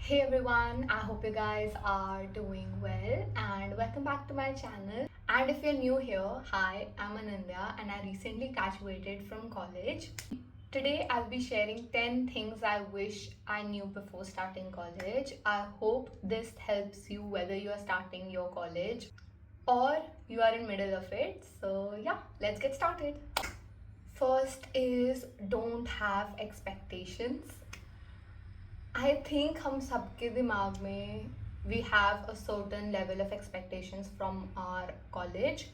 Hey everyone, I hope you guys are doing well and welcome back to my channel. And if you're new here, hi, I'm Anindya and I recently graduated from college. Today I'll be sharing 10 things I wish I knew before starting college. I hope this helps you whether you are starting your college or you are in middle of it. So yeah, let's get started. First is don't have expectations. I think हम सबके दिमाग में we have a certain level of expectations from our college.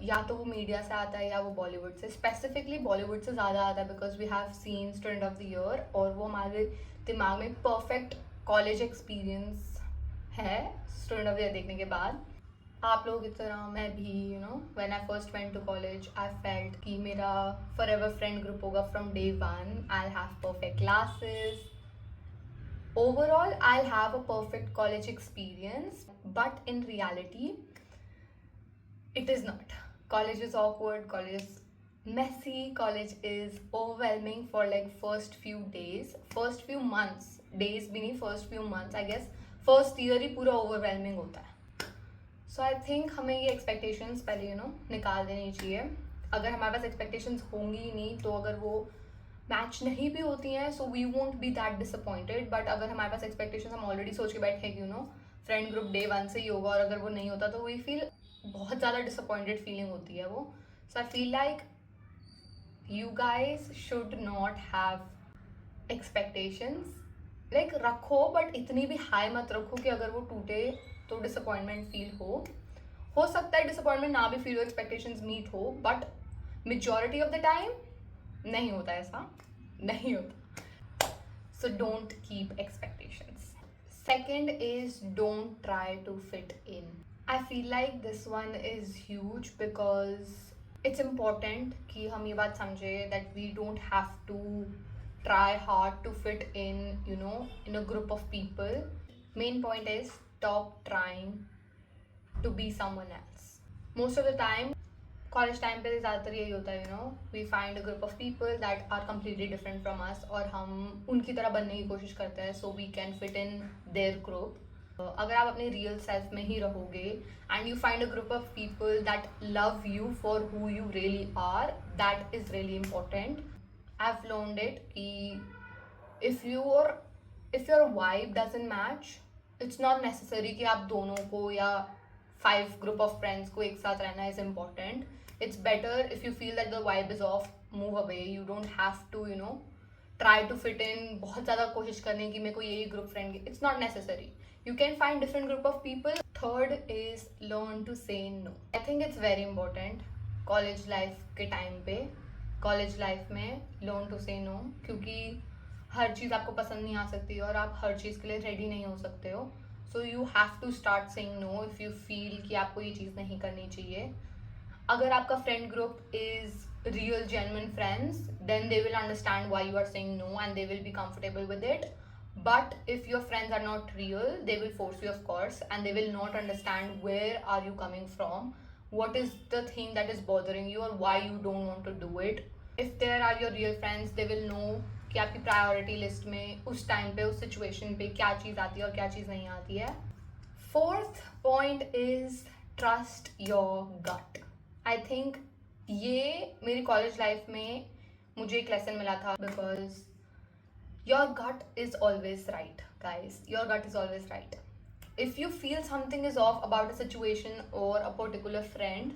या तो वो media से आता है या वो बॉलीवुड से. स्पेसिफिकली बॉलीवुड से ज़्यादा आता है because we have seen student of the year और वो हमारे दिमाग में परफेक्ट कॉलेज एक्सपीरियंस है स्टूडेंट ऑफ द ईयर देखने के बाद. आप लोगों की तरह मैं भी when I first went to college I felt कि मेरा फॉर एवर फ्रेंड ग्रुप होगा from day one. I have perfect classes. Overall, I'll have a perfect college experience, but in reality, it is not. College is awkward, college is messy, college is overwhelming for like first few days, first few months, days भी नहीं, first few months, I guess. First year ही पूरा overwhelming होता है. So I think हमें ये expectations पहले निकाल देनी चाहिए. अगर हमारे पास expectations होंगी ही नहीं तो अगर वो मैच नहीं भी होती हैं so we won't be that disappointed. But अगर हमारे पास एक्सपेक्टेशंस हम ऑलरेडी सोच के बैठे हैं कि फ्रेंड ग्रुप डे वन से ही होगा और अगर वो नहीं होता तो वी फील बहुत ज़्यादा डिसअपॉइंटेड फीलिंग होती है वो. So I feel like you guys should not have expectations. Like रखो बट इतनी भी हाई मत रखो कि अगर वो टूटे तो डिसअपॉइंटमेंट फील हो सकता है डिसअपॉइंटमेंट ना भी फील हो, एक्सपेक्टेशंस मीट हो, but majority of the time नहीं होता, ऐसा नहीं होता. So don't keep expectations. Second is don't try to fit in. I feel like this one is huge because it's important कि हम ये बात समझे that we don't have to try hard to fit in in a group of people. Main point is stop trying to be someone else. Most of the time college time पे ज़्यादातर यही होता है we find a group of people that are completely different from us और हम उनकी तरह बनने की कोशिश करते हैं so we can fit in their group. अगर आप अपने रियल सेल्फ में ही रहोगे and you find a group of people that love you for who you really are, that is really important. I have learned it कि if your vibe doesn't match, it's not necessary कि आप दोनों को या 5 group of friends को एक साथ रहना is important. It's better if you feel that the vibe is off, move away. You don't have to try to fit in. बहुत ज़्यादा कोशिश करने की मेरे को यही group friend. It's not necessary. You can find different group of people. Third is learn to say no. I think it's very important college life के time पे, कॉलेज लाइफ में learn to say no, क्योंकि हर चीज़ आपको पसंद नहीं आ सकती और आप हर चीज़ के लिए रेडी नहीं हो सकते हो. So you have to start saying no if you feel कि आपको ये चीज़ नहीं करनी चाहिए. अगर आपका friend group is real genuine friends then they will understand why you are saying no and they will be comfortable with it. But if your friends are not real they will force you of course and they will not understand where are you coming from, what is the thing that is bothering you or why you don't want to do it. if there are your real friends they will know कि आपकी priority list में उस time पे उस situation पे क्या चीज़ आती है और क्या चीज़ नहीं आती है. Fourth point is trust your gut. I think ये मेरी कॉलेज लाइफ में मुझे एक लेसन मिला था because your gut is always right guys. Your gut is always right. if you feel something is off about a situation or a particular friend,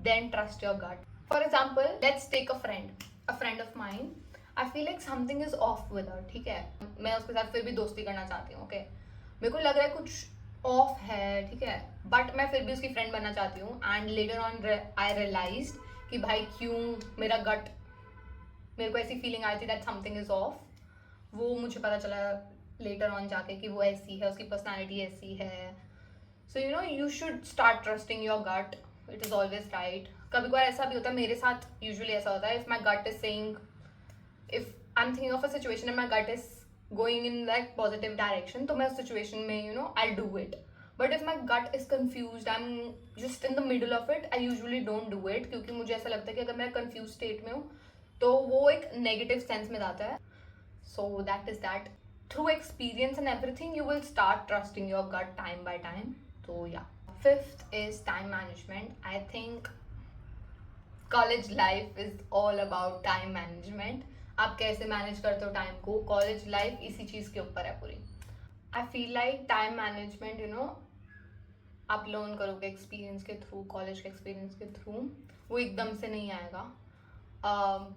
then trust your gut. For example, let's take a friend of mine. I feel like something is off with her. ठीक है, मैं उसके साथ फिर भी दोस्ती करना चाहती हूँ. ओके, मेरे को लग रहा है कुछ ऑफ है, ठीक है, बट मैं फिर भी उसकी फ्रेंड बनना चाहती हूँ. And later on I realise कि भाई क्यों मेरा गट, मेरे को ऐसी फीलिंग आई थी दैट समथिंग इज ऑफ. वो मुझे पता चला लेटर ऑन जाके कि वो ऐसी है, उसकी पर्सनैलिटी ऐसी है. So you should start trusting your gut. It is always right. कभी कभार ऐसा भी होता है, मेरे साथ यूजुअली ऐसा होता है, if my gut is saying, if I am thinking of a situation and my gut is going in that positive direction, तो मैं उस सिचुएशन में I do it. But if my gut is confuse, I am just in the middle of it, I usually don't do it, क्योंकि मुझे ऐसा लगता है कि अगर मैं कन्फ्यूज स्टेट में हूँ तो वो एक नेगेटिव सेंस में जाता है. So that is that. through experience and everything, you will start trusting your gut time by time. So yeah. Fifth is time management. I think college life is all about time management. आप कैसे manage करते हो time को, college life इसी चीज़ के ऊपर है पूरी. I feel like time management आप लर्न करोगे एक्सपीरियंस के थ्रू, कॉलेज के एक्सपीरियंस के थ्रू, वो एकदम से नहीं आएगा.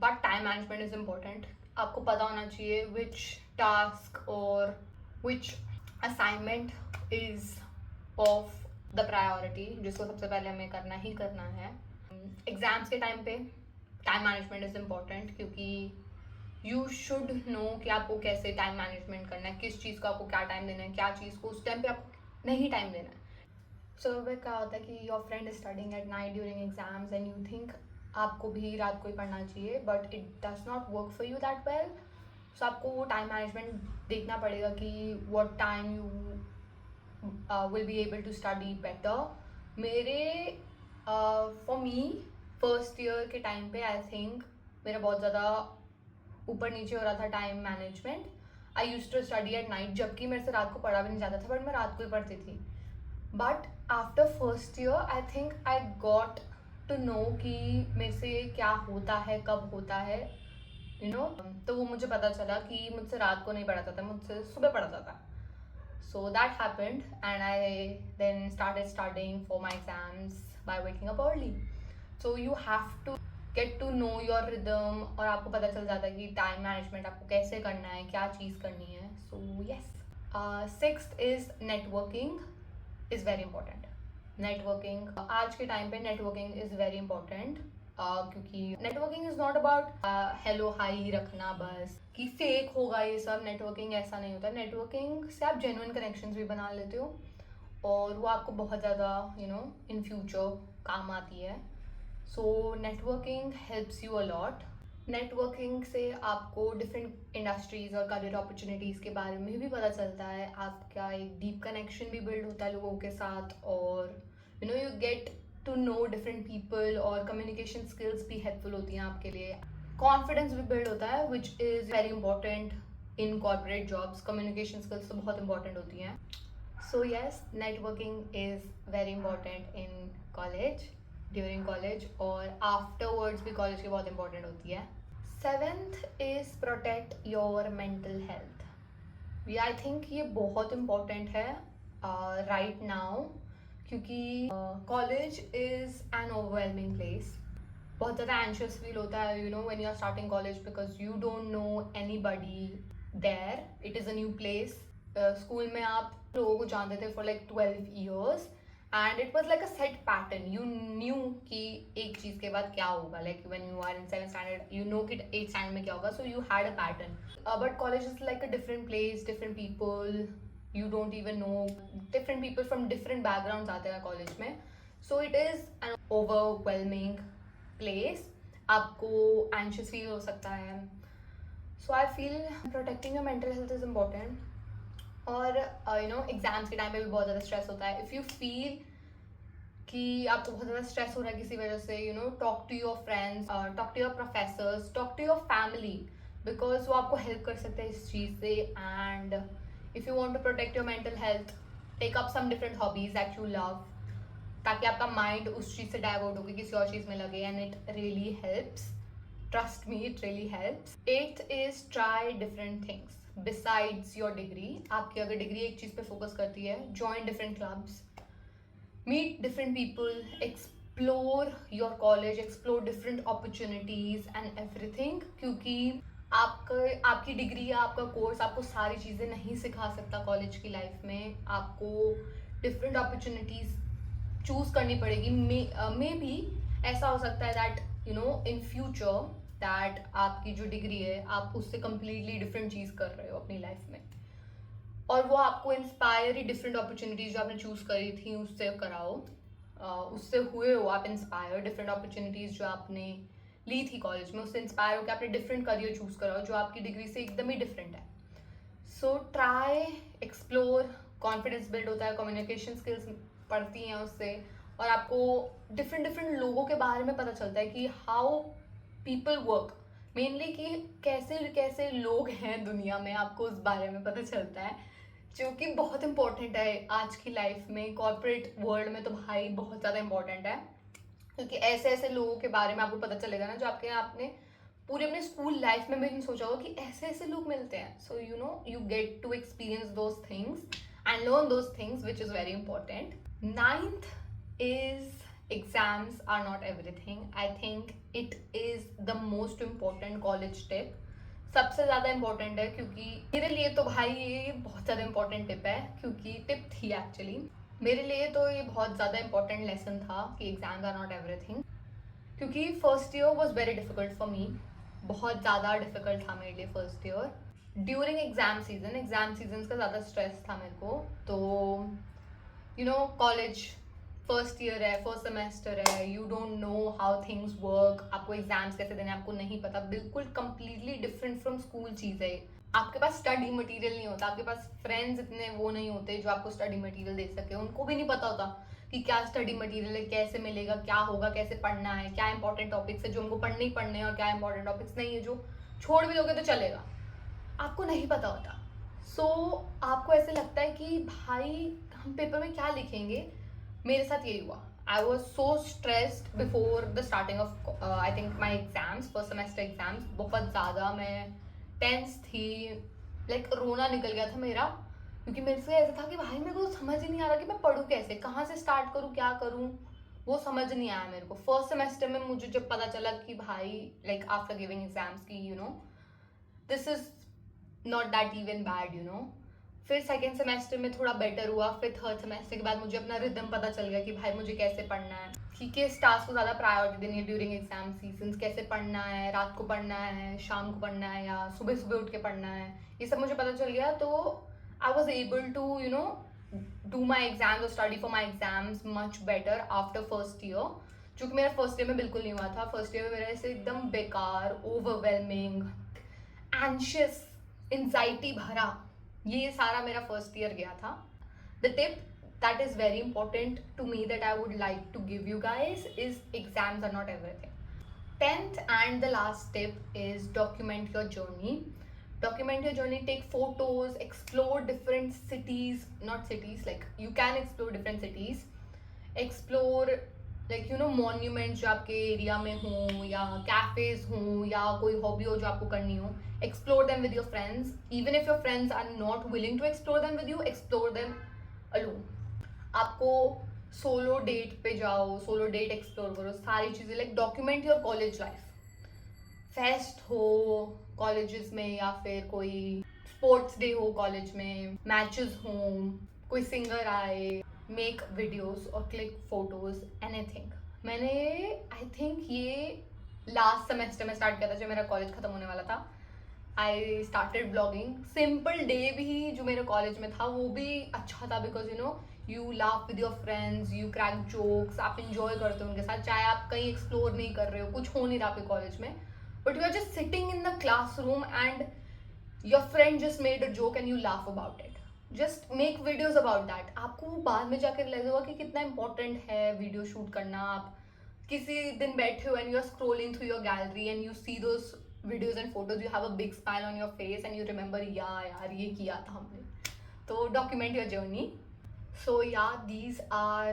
But time management is important. आपको पता होना चाहिए विच टास्क और which assignment is of the priority, जिसको सबसे पहले हमें करना ही करना है. एग्ज़ाम्स के टाइम पे टाइम मैनेजमेंट इज़ इम्पॉर्टेंट, क्योंकि यू शुड नो कि आपको कैसे टाइम मैनेजमेंट करना है, किस चीज़ को आपको क्या टाइम देना है, क्या चीज़ को उस टाइम पे आपको नहीं टाइम देना है. सो वह क्या होता है कि your friend is studying at night during exams and you think आपको भी रात को ही पढ़ना चाहिए, but it does not work for you that well. So आपको वो टाइम मैनेजमेंट देखना पड़ेगा कि what time you will be able to study better. मेरे फॉर मी फर्स्ट ईयर के टाइम पे आई थिंक मेरा बहुत ज़्यादा ऊपर नीचे हो रहा था time management. I use to study at night, जबकि मेरे से रात को पढ़ा भी नहीं जाता था, बट मैं रात को ही पढ़ती थी. But after first year I think I got to know कि मेरे से क्या होता है, कब होता है, तो वो मुझे पता चला कि मुझसे रात को नहीं पढ़ाता था, मुझसे सुबह पढ़ाता था. So that happened and I then started studying for my exams by waking up early. So you have to get to know your rhythm और आपको पता चल जाता है कि टाइम मैनेजमेंट आपको कैसे करना है, क्या चीज़ करनी है. So yes. Sixth is networking is very important. Networking आज के टाइम पे नेटवर्किंग इज़ वेरी इंपॉर्टेंट, क्योंकि networking is not about hello hi रखना बस कि फेक होगा ये सब. नेटवर्किंग ऐसा नहीं होता. नेटवर्किंग से आप जेन्युइन कनेक्शंस भी बना लेते हो और वो आपको बहुत ज़्यादा इन फ्यूचर काम आती है. So networking helps you a lot. Networking से आपको डिफरेंट इंडस्ट्रीज और करियर अपॉर्चुनिटीज़ के बारे में भी पता चलता है. आपका एक डीप कनेक्शन भी बिल्ड होता है लोगों के साथ, और you get to know different people, और कम्युनिकेशन स्किल्स भी हेल्पफुल होती हैं आपके लिए. कॉन्फिडेंस भी बिल्ड होता है which is very important in corporate jobs. Communication skills तो बहुत इंपॉर्टेंट होती हैं. So yes, networking is very important in college, during college, और आफ्टरवर्ड्स भी कॉलेज की बहुत इंपॉर्टेंट होती है. Seventh is protect your mental health. ये आई थिंक ये बहुत इम्पॉर्टेंट है राइट नाउ, क्योंकि college is an overwhelming place. बहुत ज़्यादा एंशियस फील होता है when you are starting college, because you don't know anybody there. It is a new place. School में आप लोगों को जानते थे for like 12 years and it was like a set pattern. You knew कि एक चीज़ के बाद क्या होगा, like when you are in 7th standard you know कि 8th standard में क्या होगा, so you had a pattern. But college is like a different place, different people, you don't even know. Different people from different backgrounds आते हैं college में, so it is an overwhelming place. आपको anxious feel हो सकता है. So I feel protecting your mental health is important. और exams के time पे भी बहुत ज़्यादा स्ट्रेस होता है. इफ़ यू फील कि आपको बहुत ज़्यादा स्ट्रेस हो रहा है किसी वजह से, talk to your friends, talk to your professors, talk to your family, because वो आपको हेल्प कर सकते हैं इस चीज़ से. And if you want to protect your mental health, take up some different hobbies that you love, ताकि आपका माइंड उस चीज़ से डाइवर्ट होकर किसी और चीज़ में लगे. And it really helps. Trust me, it really helps. 8th is try different things besides your degree. आपकी अगर डिग्री एक चीज़ पे फोकस करती है, join different clubs, meet different people, explore your college, explore different opportunities and everything. क्योंकि आपकी degree या आपका कोर्स आपको सारी चीज़ें नहीं सिखा सकता कॉलेज की लाइफ में. आपको डिफरेंट अपॉर्चुनिटीज़ चूज़ करनी पड़ेगी. मे बी ऐसा हो सकता है दैट इन फ्यूचर दैट आपकी जो डिग्री है आप उससे कम्प्लीटली डिफरेंट चीज़ कर रहे हो अपनी लाइफ में, और वो आपको इंस्पायर ही डिफरेंट अपॉर्चुनिटीज़ जो आपने चूज़ करी थी उससे कराओ. उससे हुए हो आप इंस्पायर. डिफरेंट अपॉर्चुनिटीज़ जो आपने ली थी कॉलेज में, उससे इंस्पायर होकर आपने डिफरेंट करियर चूज़ कराओ जो आपकी डिग्री से एकदम ही डिफरेंट है. So try, explore. Confidence build होता है, कम्युनिकेशन स्किल्स पढ़ती हैं उससे, और आपको डिफरेंट लोगों के बारे में पता चलता है कि हाउ पीपल वर्क. मेनली कि कैसे कैसे लोग हैं दुनिया में, आपको उस बारे में पता चलता है, जो कि बहुत इंपॉर्टेंट है आज की लाइफ में। कॉर्पोरेट वर्ल्ड में तो भाई बहुत ज़्यादा इंपॉर्टेंट है, क्योंकि ऐसे ऐसे लोगों के बारे में आपको पता चलेगा ना जो आपने पूरे अपने स्कूल लाइफ में भी नहीं सोचा होगा कि ऐसे ऐसे लोग मिलते हैं. So you get to experience those things and learn those things which is very important. Ninth is exams are not everything. I think it is the most important college tip. सबसे ज़्यादा इम्पोर्टेंट है, क्योंकि मेरे लिए तो भाई ये बहुत ज़्यादा इम्पोर्टेंट टिप है, क्योंकि टिप थी एक्चुअली मेरे लिए तो ये बहुत ज़्यादा इम्पोर्टेंट लेसन था कि एग्जाम्स आर नॉट एवरीथिंग. क्योंकि first year was very difficult for me, बहुत ज़्यादा डिफिकल्ट था मेरे लिए first year. During exam season का ज़्यादा स्ट्रेस था मेरे को. तो कॉलेज फर्स्ट ईयर है, फर्स्ट सेमेस्टर है, you don't know how things work, आपको एग्जाम्स कैसे देने आपको नहीं पता, बिल्कुल कंप्लीटली डिफरेंट फ्रॉम स्कूल चीज़ है. आपके पास स्टडी मटेरियल नहीं होता, आपके पास फ्रेंड्स इतने वो नहीं होते जो आपको स्टडी मटेरियल दे सके, उनको भी नहीं पता होता कि क्या स्टडी मटेरियल है, कैसे मिलेगा, क्या होगा, कैसे पढ़ना है, क्या इंपॉर्टेंट टॉपिक्स है जो हमको पढ़ने ही पढ़ने हैं और क्या इंपॉर्टेंट टॉपिक्स नहीं है जो छोड़ भी दोगे तो चलेगा, आपको नहीं पता होता. सो आपको ऐसे लगता है कि भाई हम पेपर में क्या लिखेंगे. मेरे साथ यही हुआ. I was so stressed before the starting of I think my exams, first semester exams. बहुत ज़्यादा मैं टेंस थी, लाइक रोना निकल गया था मेरा, क्योंकि मेरे से ऐसा था कि भाई मेरे को समझ ही नहीं आ रहा कि मैं पढ़ूँ कैसे, कहाँ से स्टार्ट करूँ, क्या करूँ, वो समझ नहीं आया मेरे को. फर्स्ट सेमेस्टर में मुझे जब पता चला कि भाई लाइक आफ्टर गिविंग एग्जाम्स की this is not that even bad. फिर सेकेंड सेमेस्टर में थोड़ा बेटर हुआ. फिर थर्ड सेमेस्टर के बाद मुझे अपना रिदम पता चल गया कि भाई मुझे कैसे पढ़ना है, कि किस टास्क को ज़्यादा प्रायोरिटी देनी है ड्यूरिंग एग्जाम सीजन, कैसे पढ़ना है, रात को पढ़ना है, शाम को पढ़ना है या सुबह सुबह उठ के पढ़ना है, ये सब मुझे पता चल गया. तो I was able to do my exams और study for my exams much better after first year, जो कि मेरा फर्स्ट ईयर में बिल्कुल नहीं हुआ था. फर्स्ट ईयर में मेरा ऐसे एकदम बेकार, ओवरवेलमिंग, एंशियस, एंजाइटी भरा, ये सारा मेरा फर्स्ट ईयर गया था. The tip that is very important to me that I would like to give you guys is exams are not everything. 10th and the last tip is document your journey. Document your journey, take photos, explore different cities, not cities, like you can explore different cities, explore like monuments जो आपके area में हो, या cafes हो, या कोई hobby हो जो आपको करनी हो. Explore them with your friends. Even if your friends are not willing to explore them with you, explore them alone. आपको सोलो डेट पे जाओ, सोलो डेट एक्सप्लोर करो, सारी चीज़ें. Like document your college life. Fest हो colleges में, या फिर कोई स्पोर्ट्स डे हो कॉलेज में, मैचेस हो, कोई सिंगर आए, मेक वीडियोस और क्लिक फोटोज, एनीथिंग. मैंने आई थिंक ये लास्ट सेमेस्टर में स्टार्ट किया था जब मेरा कॉलेज खत्म होने वाला था. I started blogging. Simple day भी जो मेरे कॉलेज में था वो भी अच्छा था, because you laugh with your friends, you crack jokes, आप इंजॉय करते हो उनके साथ, चाहे आप कहीं एक्सप्लोर नहीं कर रहे हो, कुछ हो नहीं रहा आपके कॉलेज में, but you are just sitting in the classroom and your friend just made a joke and you laugh about it. Just make videos about that. आपको बाद में जाकर रियलाइज होगा कि कितना इंपॉर्टेंट है वीडियो शूट करना. आप किसी दिन बैठे हो and you are scrolling through your gallery and you see those videos and photos, you have a big smile on your face and you remember यार ये किया था हमने. तो document your journey. So yeah, these are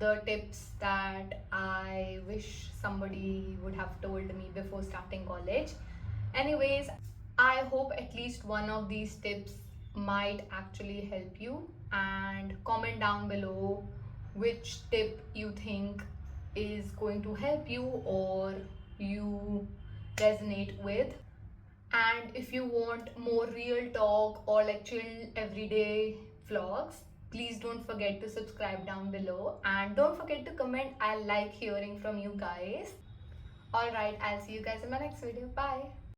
the tips that I wish somebody would have told me before starting college. Anyways, I hope at least one of these tips might actually help you, and comment down below which tip you think is going to help you or you resonate with. And if you want more real talk or like chill everyday vlogs, please don't forget to subscribe down below and don't forget to comment. I like hearing from you guys. All right, I'll see you guys in my next video. Bye.